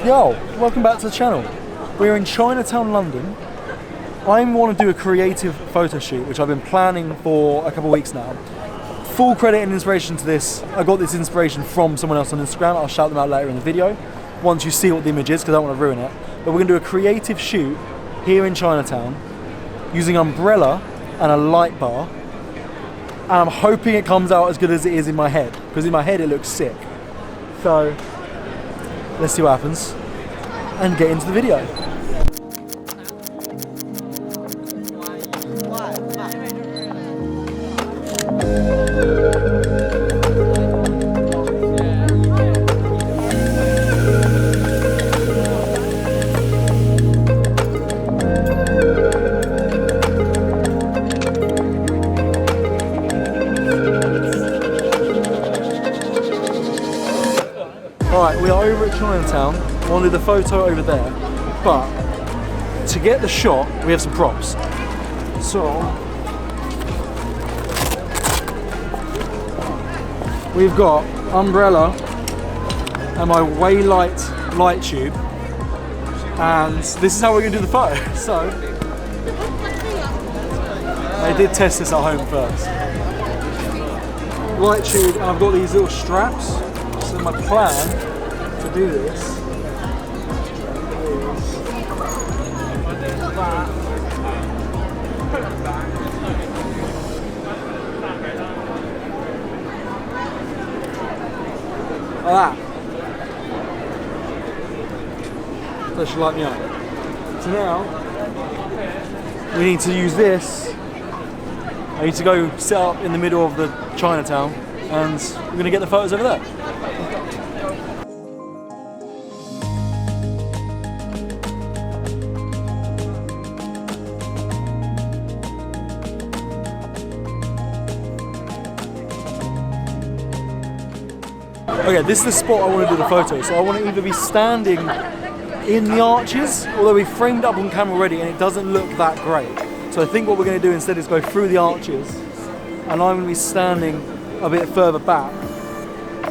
Yo, welcome back to the channel. We're in Chinatown, London. I want to do a creative photo shoot, which I've been planning for a couple of weeks now. Full credit and inspiration to this. I got this inspiration from someone else on Instagram. I'll shout them out later in the video, once you see what the image is, because I don't want to ruin it. But we're going to do a creative shoot here in Chinatown, using an umbrella and a light bar. And I'm hoping it comes out as good as it is in my head, because in my head it looks sick. So, let's see what happens and get into the video. Alright, we are over at Chinatown. I want to do the photo over there, but to get the shot, we have some props. So, we've got umbrella and my Waylight light tube, and this is how we're going to do the photo. So, I did test this at home first. Light tube, and I've got these little straps. So my plan to do this is like that. That should light me up. So now we need to use this. I need to go sit up in the middle of the Chinatown, and we're going to get the photos over there. Okay, this is the spot I want to do the photo. So I want to either be standing in the arches, although we framed up on camera already and it doesn't look that great. So I think what we're going to do instead is go through the arches, and I'm going to be standing a bit further back.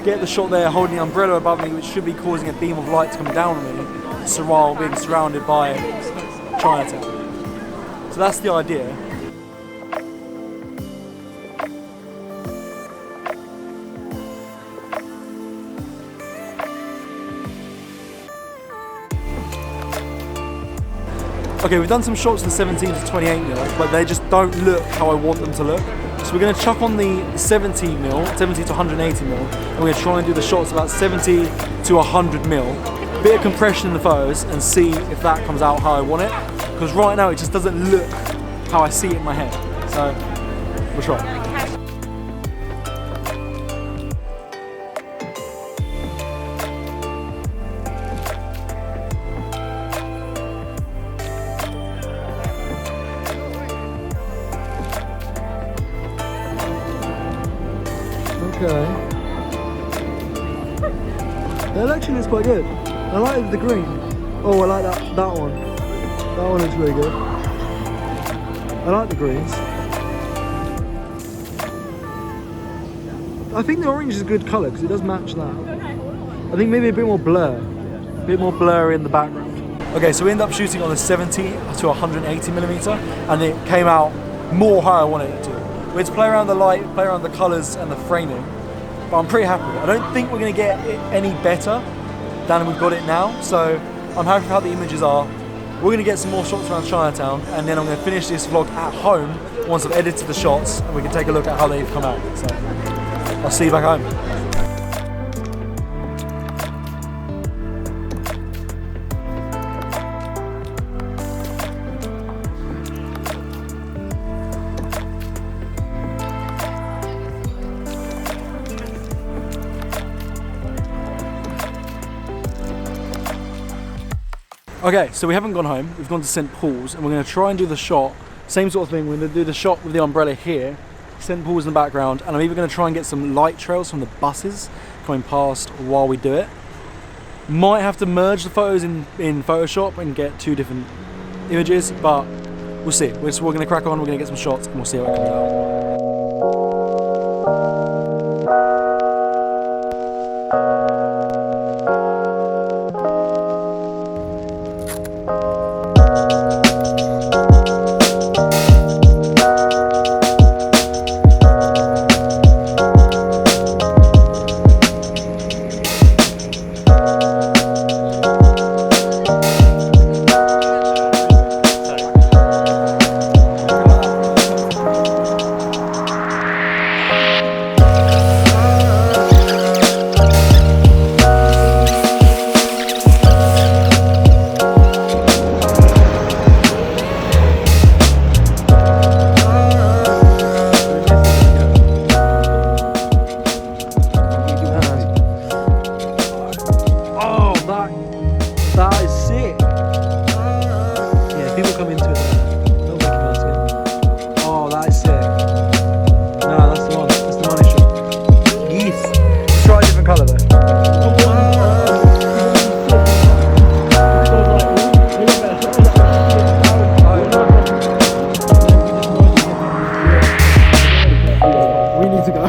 Get the shot there holding the umbrella above me, which should be causing a beam of light to come down on me, so while being surrounded by Chinatown. So that's the idea. Okay, we've done some shots of the 17 to 28mm, but they just don't look how I want them to look. So we're going to chuck on the 17mm, 70 to 180mm, and we're going to try and do the shots about 70 to 100mm. Bit of compression in the photos and see if that comes out how I want it. Because right now it just doesn't look how I see it in my head. So, we'll try. Okay. That actually looks quite good. I like the green. Oh, I like that one. That one looks really good. I like the greens. I think the orange is a good colour because it does match that. I think maybe a bit more blur. A bit more blur in the background. Okay, so we ended up shooting on the 70 to 180mm, and it came out more how I wanted it to. We had to play around the light, play around the colours and the framing, but I'm pretty happy. I don't think we're going to get it any better than we've got it now, so I'm happy with how the images are. We're going to get some more shots around Chinatown, and then I'm going to finish this vlog at home once I've edited the shots, and we can take a look at how they've come out. So I'll see you back home. Okay, so we haven't gone home, we've gone to St. Paul's, and we're going to try and do the shot, same sort of thing. We're going to do the shot with the umbrella here, St. Paul's in the background, and I'm even going to try and get some light trails from the buses coming past while we do it. Might have to merge the photos in Photoshop and get two different images, but we'll see. We're going to crack on, we're going to get some shots, and we'll see how it comes out. That is sick. Yeah, people come into it. Little Mickey Mouse again. Oh, that is sick. Nah, that's the one. That's the money shot. Yes. Try a different colour though. We need to go.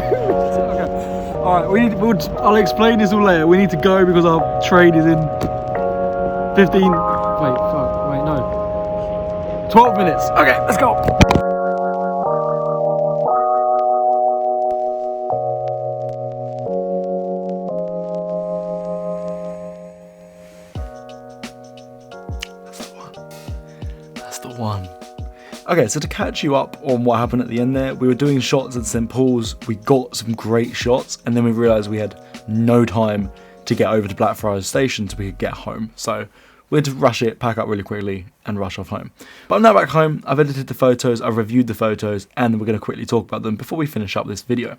Alright, I'll explain this all later. We need to go because our train is in 15. Wait, no. 12 minutes. Okay, let's go. That's the one. Okay, so to catch you up on what happened at the end there, we were doing shots at St. Paul's, we got some great shots, and then we realised we had no time to get over to Blackfriars Station so we could get home. So we had to rush it, pack up really quickly, and rush off home. But I'm now back home, I've edited the photos, I've reviewed the photos, and we're going to quickly talk about them before we finish up this video.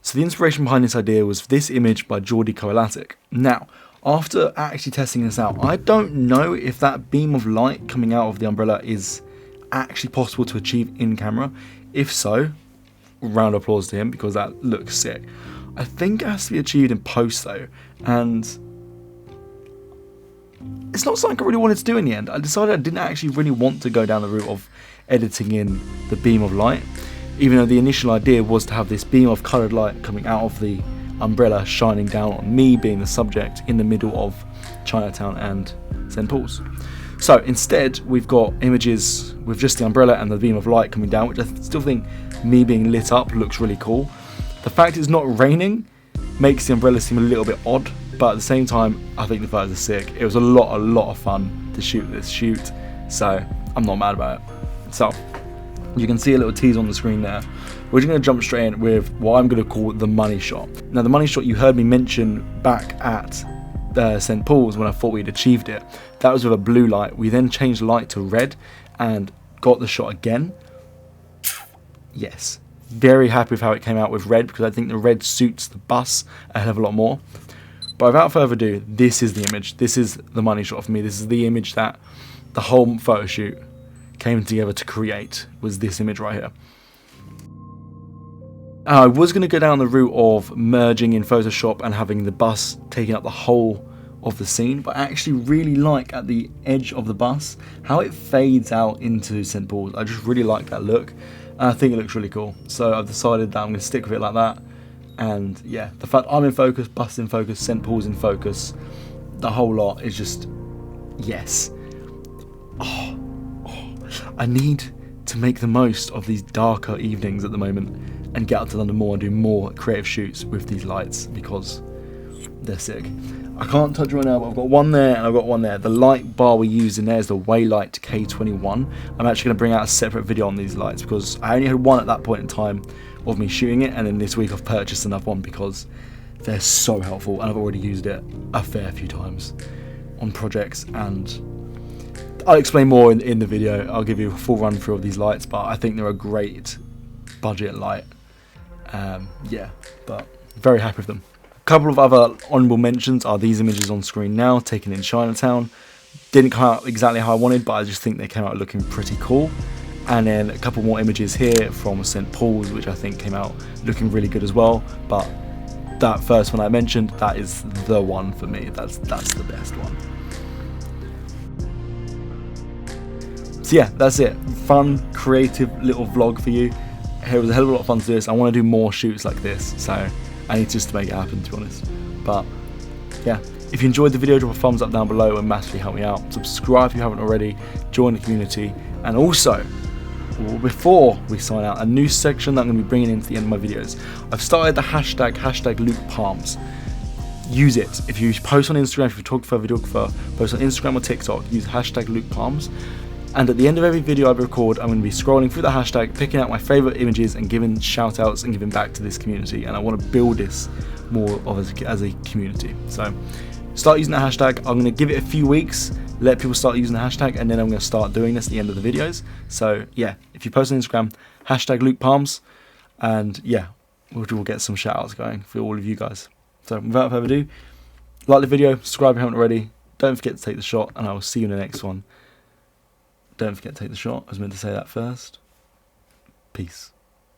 So the inspiration behind this idea was this image by Geordie Coelatic. Now, after actually testing this out, I don't know if that beam of light coming out of the umbrella is actually possible to achieve in camera. If so, round of applause to him because that looks sick. I think it has to be achieved in post though, and it's not something I really wanted to do in the end. I decided I didn't actually really want to go down the route of editing in the beam of light, even though the initial idea was to have this beam of coloured light coming out of the umbrella shining down on me being the subject in the middle of Chinatown and St. Paul's. So instead we've got images with just the umbrella and the beam of light coming down, which I still think me being lit up looks really cool. The fact it's not raining makes the umbrella seem a little bit odd, but at the same time I think the photos are sick. It was a lot of fun to shoot this shoot, so I'm not mad about it. So you can see a little tease on the screen there. We're just going to jump straight in with what I'm going to call the money shot. Now the money shot you heard me mention back at St. Paul's when I thought we'd achieved it. That was with a blue light. We then changed the light to red and got the shot again. Yes, very happy with how it came out with red because I think the red suits the bus a hell of a lot more. But without further ado, this is the image. This is the money shot for me. This is the image that the whole photo shoot came together to create, was this image right here. I was going to go down the route of merging in Photoshop and having the bus taking up the whole of the scene, but I actually really like at the edge of the bus how it fades out into St. Paul's. I just really like that look and I think it looks really cool, so I've decided that I'm going to stick with it like that. And yeah, the fact I'm in focus, bus in focus, St. Paul's in focus, the whole lot is just yes. I need to make the most of these darker evenings at the moment and get out to London more and do more creative shoots with these lights because they're sick. I can't touch right now, but I've got one there and I've got one there. The light bar we used in there is the Waylight K21. I'm actually going to bring out a separate video on these lights because I only had one at that point in time of me shooting it, and then this week I've purchased another one because they're so helpful and I've already used it a fair few times on projects, and I'll explain more in the video. I'll give you a full run through of these lights, but I think they're a great budget light. Yeah, but very happy with them. A couple of other honourable mentions are these images on screen now, taken in Chinatown. Didn't come out exactly how I wanted, but I just think they came out looking pretty cool. And then a couple more images here from St. Paul's, which I think came out looking really good as well. But that first one I mentioned, that is the one for me. That's the best one. So yeah, that's it. Fun, creative little vlog for you. It was a hell of a lot of fun to do this. I want to do more shoots like this, so I need just to make it happen, to be honest. But yeah, if you enjoyed the video, drop a thumbs up down below and massively help me out. Subscribe if you haven't already, join the community, and also, before we sign out, a new section that I'm going to be bringing into the end of my videos. I've started the hashtag LukePalms. Use it. If you post on Instagram, if you're a photographer, videographer, post on Instagram or TikTok, use hashtag LukePalms. And at the end of every video I record, I'm going to be scrolling through the hashtag, picking out my favourite images and giving shout outs and giving back to this community. And I want to build this more of as a community. So start using the hashtag. I'm going to give it a few weeks, let people start using the hashtag, and then I'm going to start doing this at the end of the videos. So yeah, if you post on Instagram, hashtag LukePalms, and yeah, we'll get some shout outs going for all of you guys. So without further ado, like the video, subscribe if you haven't already, Don't forget to take the shot, and I will see you in the next one. Don't forget to take the shot. I was meant to say that first. Peace.